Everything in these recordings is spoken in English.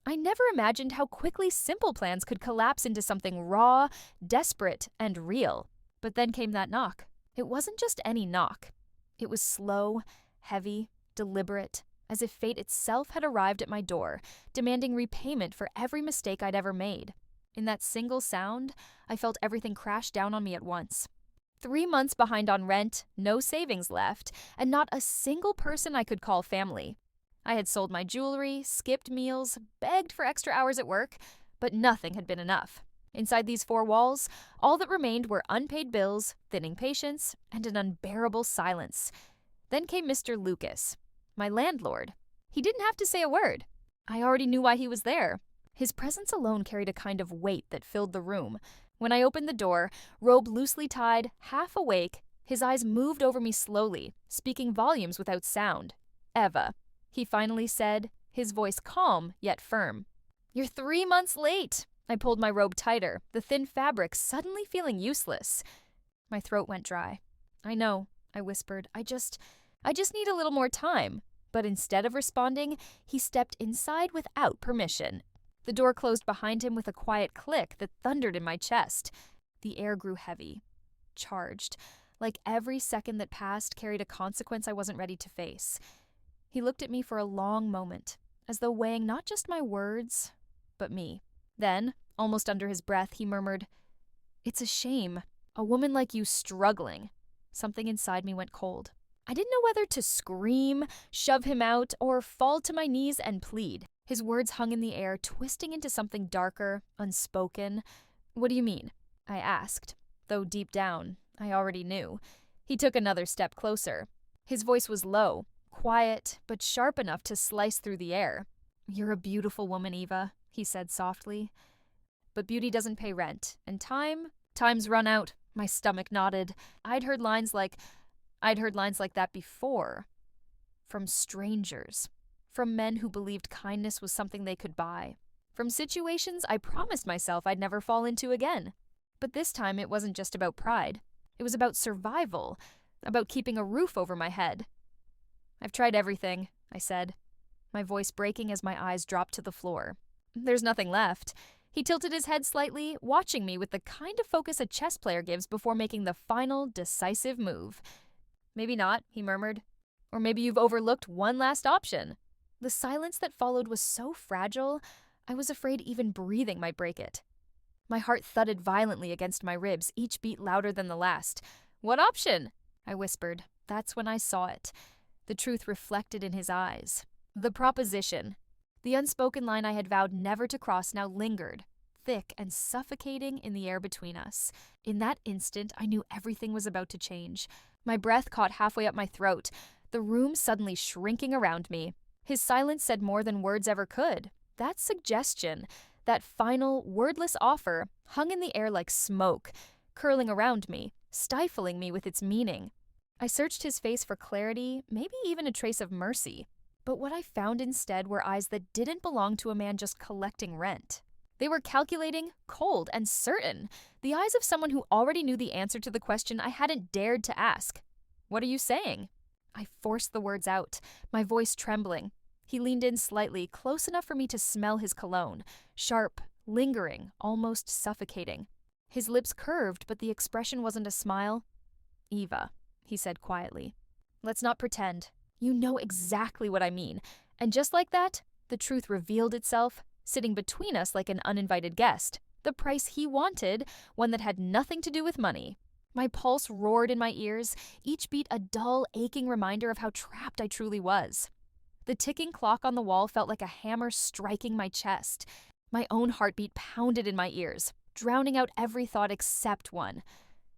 I never imagined how quickly simple plans could collapse into something raw, desperate, and real. But then came that knock. It wasn't just any knock. It was slow, heavy, deliberate, as if fate itself had arrived at my door, demanding repayment for every mistake I'd ever made. In that single sound, I felt everything crash down on me at once. 3 months behind on rent, no savings left, and not a single person I could call family. I had sold my jewelry, skipped meals, begged for extra hours at work, but nothing had been enough. Inside these 4 walls, all that remained were unpaid bills, thinning patience, and an unbearable silence. Then came Mr. Lucas, my landlord. He didn't have to say a word. I already knew why he was there. His presence alone carried a kind of weight that filled the room. When I opened the door, robe loosely tied, half awake, his eyes moved over me slowly, speaking volumes without sound. "Eva," he finally said, his voice calm yet firm. "You're 3 months late." I pulled my robe tighter, the thin fabric suddenly feeling useless. My throat went dry. "I know," I whispered. I just need a little more time." But instead of responding, he stepped inside without permission. The door closed behind him with a quiet click that thundered in my chest. The air grew heavy, charged, like every second that passed carried a consequence I wasn't ready to face. He looked at me for a long moment, as though weighing not just my words, but me. Then, almost under his breath, he murmured, "It's a shame. A woman like you struggling." Something inside me went cold. I didn't know whether to scream, shove him out, or fall to my knees and plead. His words hung in the air, twisting into something darker, unspoken. "What do you mean?" I asked, though deep down, I already knew. He took another step closer. His voice was low, quiet, but sharp enough to slice through the air. "You're a beautiful woman, Eva," he said softly. "But beauty doesn't pay rent, and time's run out." My stomach nodded. I'd heard lines like that before. From strangers. From men who believed kindness was something they could buy. From situations I promised myself I'd never fall into again. But this time it wasn't just about pride. It was about survival, about keeping a roof over my head. "I've tried everything," I said, my voice breaking as my eyes dropped to the floor. "There's nothing left." He tilted his head slightly, watching me with the kind of focus a chess player gives before making the final, decisive move. "Maybe not," he murmured. "Or maybe you've overlooked one last option." The silence that followed was so fragile, I was afraid even breathing might break it. My heart thudded violently against my ribs, each beat louder than the last. "What option?" I whispered. That's when I saw it. The truth reflected in his eyes. The proposition. The unspoken line I had vowed never to cross now lingered, thick and suffocating in the air between us. In that instant, I knew everything was about to change. My breath caught halfway up my throat, the room suddenly shrinking around me. His silence said more than words ever could. That suggestion, that final, wordless offer, hung in the air like smoke, curling around me, stifling me with its meaning. I searched his face for clarity, maybe even a trace of mercy. But what I found instead were eyes that didn't belong to a man just collecting rent. They were calculating, cold, and certain. The eyes of someone who already knew the answer to the question I hadn't dared to ask. "What are you saying?" I forced the words out, my voice trembling. He leaned in slightly, close enough for me to smell his cologne. Sharp, lingering, almost suffocating. His lips curved, but the expression wasn't a smile. "Eva," he said quietly, "let's not pretend. You know exactly what I mean." And just like that, the truth revealed itself, sitting between us like an uninvited guest. The price he wanted, one that had nothing to do with money. My pulse roared in my ears, each beat a dull, aching reminder of how trapped I truly was. The ticking clock on the wall felt like a hammer striking my chest. My own heartbeat pounded in my ears, drowning out every thought except one.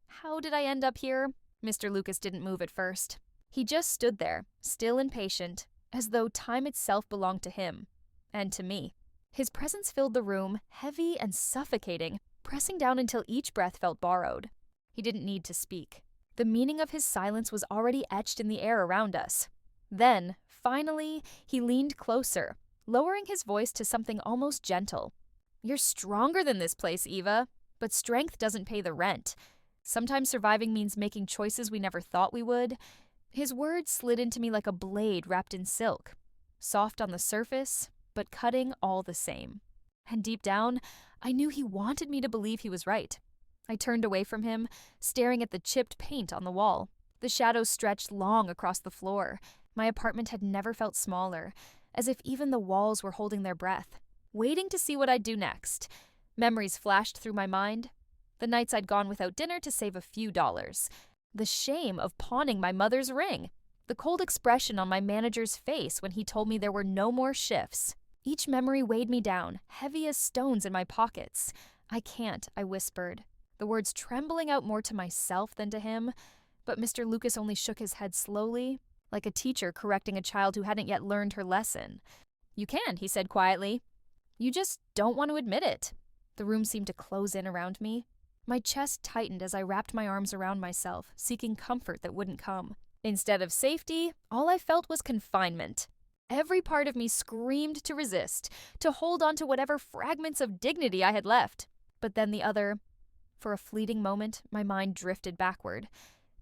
How did I end up here? Mr. Lucas didn't move at first. He just stood there, still and patient, as though time itself belonged to him, and to me. His presence filled the room, heavy and suffocating, pressing down until each breath felt borrowed. He didn't need to speak. The meaning of his silence was already etched in the air around us. Then, finally, he leaned closer, lowering his voice to something almost gentle. "You're stronger than this place, Eva, but strength doesn't pay the rent. Sometimes surviving means making choices we never thought we would." His words slid into me like a blade wrapped in silk. Soft on the surface, but cutting all the same. And deep down, I knew he wanted me to believe he was right. I turned away from him, staring at the chipped paint on the wall. The shadows stretched long across the floor. My apartment had never felt smaller, as if even the walls were holding their breath, waiting to see what I'd do next. Memories flashed through my mind. The nights I'd gone without dinner to save a few dollars. The shame of pawning my mother's ring. The cold expression on my manager's face when he told me there were no more shifts. Each memory weighed me down, heavy as stones in my pockets. "I can't," I whispered, the words trembling out more to myself than to him. But Mr. Lucas only shook his head slowly, like a teacher correcting a child who hadn't yet learned her lesson. "You can," he said quietly. "You just don't want to admit it." The room seemed to close in around me. My chest tightened as I wrapped my arms around myself, seeking comfort that wouldn't come. Instead of safety, all I felt was confinement. Every part of me screamed to resist, to hold on to whatever fragments of dignity I had left. But then for a fleeting moment, my mind drifted backward,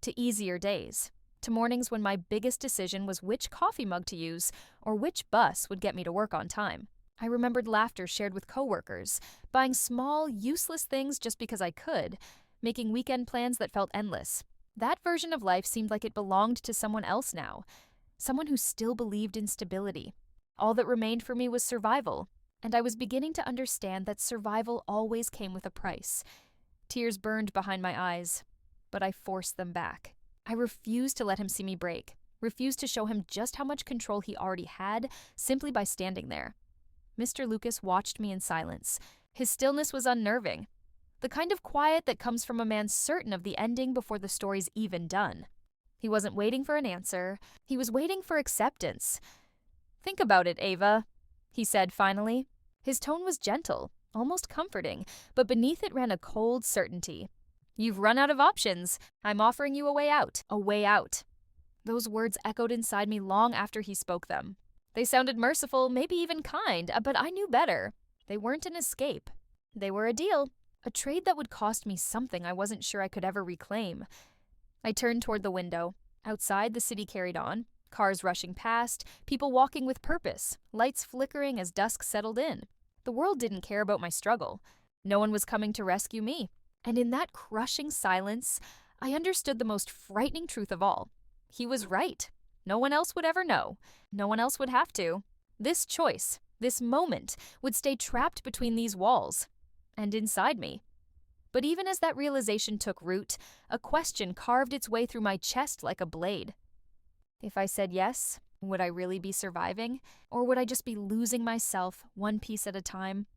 to easier days, to mornings when my biggest decision was which coffee mug to use or which bus would get me to work on time. I remembered laughter shared with coworkers, buying small, useless things just because I could, making weekend plans that felt endless. That version of life seemed like it belonged to someone else now, someone who still believed in stability. All that remained for me was survival, and I was beginning to understand that survival always came with a price. Tears burned behind my eyes, but I forced them back. I refused to let him see me break, refused to show him just how much control he already had simply by standing there. Mr. Lucas watched me in silence. His stillness was unnerving, the kind of quiet that comes from a man certain of the ending before the story's even done. He wasn't waiting for an answer. He was waiting for acceptance. "Think about it, Ava," he said finally. His tone was gentle, almost comforting, but beneath it ran a cold certainty. "You've run out of options. I'm offering you a way out. A way out." Those words echoed inside me long after he spoke them. They sounded merciful, maybe even kind, but I knew better. They weren't an escape. They were a deal, a trade that would cost me something I wasn't sure I could ever reclaim. I turned toward the window. Outside, the city carried on, cars rushing past, people walking with purpose, lights flickering as dusk settled in. The world didn't care about my struggle. No one was coming to rescue me. And in that crushing silence, I understood the most frightening truth of all. He was right. No one else would ever know. No one else would have to. This choice, this moment, would stay trapped between these walls and inside me. But even as that realization took root, a question carved its way through my chest like a blade. If I said yes, would I really be surviving? Or would I just be losing myself, one piece at a time?